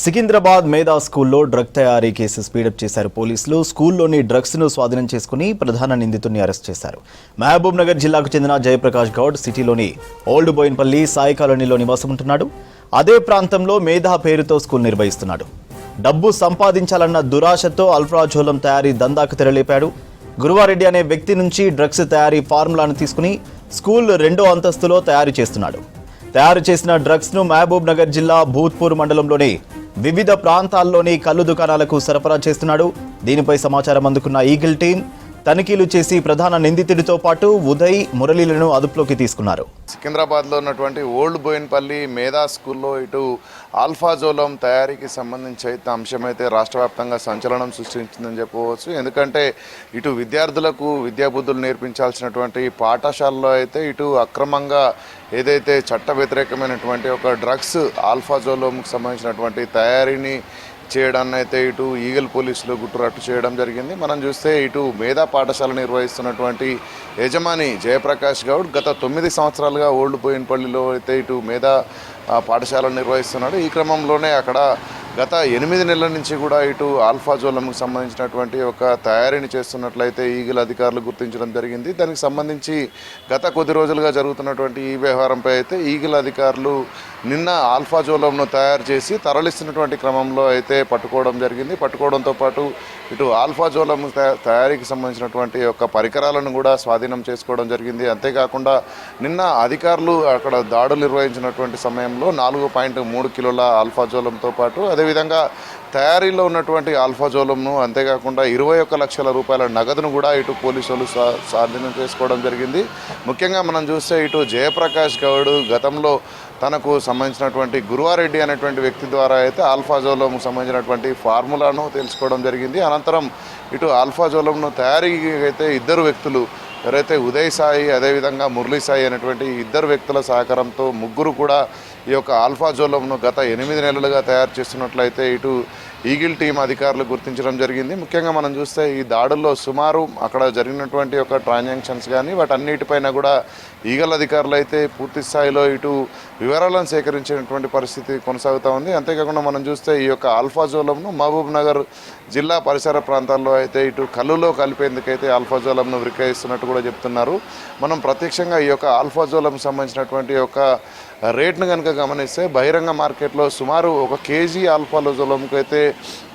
సికింద్రాబాద్ మేధా స్కూల్లో డ్రగ్ తయారీ కేసు స్పీడప్ చేశారు పోలీసులు. స్కూల్లోని డ్రగ్స్ ను స్వాధీనం చేసుకుని ప్రధాన నిందితుడిని అరెస్ట్ చేశారు. మహబూబ్ నగర్ జిల్లాకు చెందిన జయప్రకాష్ గౌడ్ సిటీలోని ఓల్డ్ బోయిన్పల్లి సాయి కాలనీలో నివాసముంటున్నాడు. అదే ప్రాంతంలో మేధా పేరుతో స్కూల్ నిర్వహిస్తున్నాడు. డబ్బు సంపాదించాలన్న దురాశతో అల్ఫ్రాజోలం తయారీ దందాకు తెరలేపాడు. గురువారెడ్డి అనే వ్యక్తి నుంచి డ్రగ్స్ తయారీ ఫార్ములాను తీసుకుని స్కూల్ 2వ అంతస్తులో తయారు చేస్తున్నాడు. తయారు చేసిన డ్రగ్స్ ను మహబూబ్ నగర్ జిల్లా భూత్పూర్ మండలంలోని వివిధ ప్రాంతాల్లోని కల్లు దుకాణాలకు సరఫరా చేస్తున్నాడు. దీనిపై సమాచారం అందుకున్న ఈగిల్ టీం తనిఖీలు చేసి ప్రధాన నిందితుడితో పాటు ఉదయ్, మురళీలను అదుపులోకి తీసుకున్నారు. సికింద్రాబాద్లో ఉన్నటువంటి ఓల్డ్ బోయిన్పల్లి మేధా స్కూల్లో ఇటు ఆల్ఫాజోలం తయారీకి సంబంధించి అయితే అంశమైతే రాష్ట్ర వ్యాప్తంగా సంచలనం సృష్టించిందని చెప్పవచ్చు. ఎందుకంటే ఇటు విద్యార్థులకు విద్యాబుద్ధులు నేర్పించాల్సినటువంటి పాఠశాలలో అయితే ఇటు అక్రమంగా ఏదైతే చట్ట వ్యతిరేకమైనటువంటి ఒక డ్రగ్స్ ఆల్ఫాజోలంకి సంబంధించినటువంటి తయారీని చేయడాన్ని అయితే ఇటు ఈగల్ పోలీసులు గుట్టురట్టు చేయడం జరిగింది. మనం చూస్తే ఇటు మేధా పాఠశాల నిర్వహిస్తున్నటువంటి యజమాని జయప్రకాష్ గౌడ్ గత 9 సంవత్సరాలుగా ఓల్డ్ బోయిన్పల్లిలో అయితే ఇటు మేధా పాఠశాలను నిర్వహిస్తున్నాడు. ఈ క్రమంలోనే అక్కడ గత 8 నెలల నుంచి కూడా ఇటు ఆల్ఫాజోలంకు సంబంధించినటువంటి ఒక తయారీని చేస్తున్నట్లయితే ఈగిల్ అధికారులు గుర్తించడం జరిగింది. దానికి సంబంధించి గత కొద్ది రోజులుగా జరుగుతున్నటువంటి ఈ వ్యవహారంపై అయితే ఈగిల్ అధికారులు నిన్న ఆల్ఫాజోలంను తయారు చేసి తరలిస్తున్నటువంటి క్రమంలో అయితే పట్టుకోవడం జరిగింది. పట్టుకోవడంతో పాటు ఇటు ఆల్ఫాజోలం తయారీకి సంబంధించినటువంటి యొక్క పరికరాలను కూడా స్వాధీనం చేసుకోవడం జరిగింది. అంతేకాకుండా నిన్న అధికారులు అక్కడ దాడులు నిర్వహించినటువంటి సమయంలో 4.3 కిలోల ఆల్ఫాజోలంతో పాటు అదేవిధంగా తయారీలో ఉన్నటువంటి ఆల్ఫాజోలంను అంతేకాకుండా 21 లక్షల రూపాయల నగదును కూడా ఇటు పోలీసులు స్వాధీనం చేసుకోవడం జరిగింది. ముఖ్యంగా మనం చూస్తే ఇటు జయప్రకాష్ గౌడ్ గతంలో తనకు సంబంధించినటువంటి గురువారెడ్డి అనేటువంటి వ్యక్తి ద్వారా అయితే ఆల్ఫాజోలంకు సంబంధించినటువంటి ఫార్ములాను తెలుసుకోవడం జరిగింది. అనంతరం ఇటు ఆల్ఫాజోలంను తయారీకి అయితే ఇద్దరు వ్యక్తులు ఎవరైతే ఉదయ్ సాయి అదేవిధంగా మురళీ సాయి అనేటువంటి ఇద్దరు వ్యక్తుల సహకారంతో ముగ్గురు కూడా ఈ యొక్క ఆల్ఫాజోలంను గత 8 నెలలుగా తయారు చేస్తున్నట్లయితే ఇటు ఈగిల్ టీం అధికారులు గుర్తించడం జరిగింది. ముఖ్యంగా మనం చూస్తే ఈ దాడుల్లో సుమారు అక్కడ జరిగినటువంటి ఒక ట్రాన్సాక్షన్స్ కానీ వాటన్నిటిపైన కూడా ఈగల్ అధికారులు అయితే పూర్తి స్థాయిలో ఇటు వివరాలను సేకరించినటువంటి పరిస్థితి కొనసాగుతూ ఉంది. అంతేకాకుండా మనం చూస్తే ఈ యొక్క ఆల్ఫాజోలంను మహబూబ్ నగర్ జిల్లా పరిసర ప్రాంతాల్లో అయితే ఇటు కల్లులో కలిపేందుకైతే ఆల్ఫాజోలంను విక్రయిస్తున్నట్టు కూడా చెప్తున్నారు. మనం ప్రత్యక్షంగా ఈ యొక్క ఆల్ఫాజోలం సంబంధించినటువంటి ఒక రేట్ను కనుక గమనిస్తే బహిరంగ మార్కెట్లో సుమారు 1 కేజీ ఆల్ఫాజోలంకి అయితే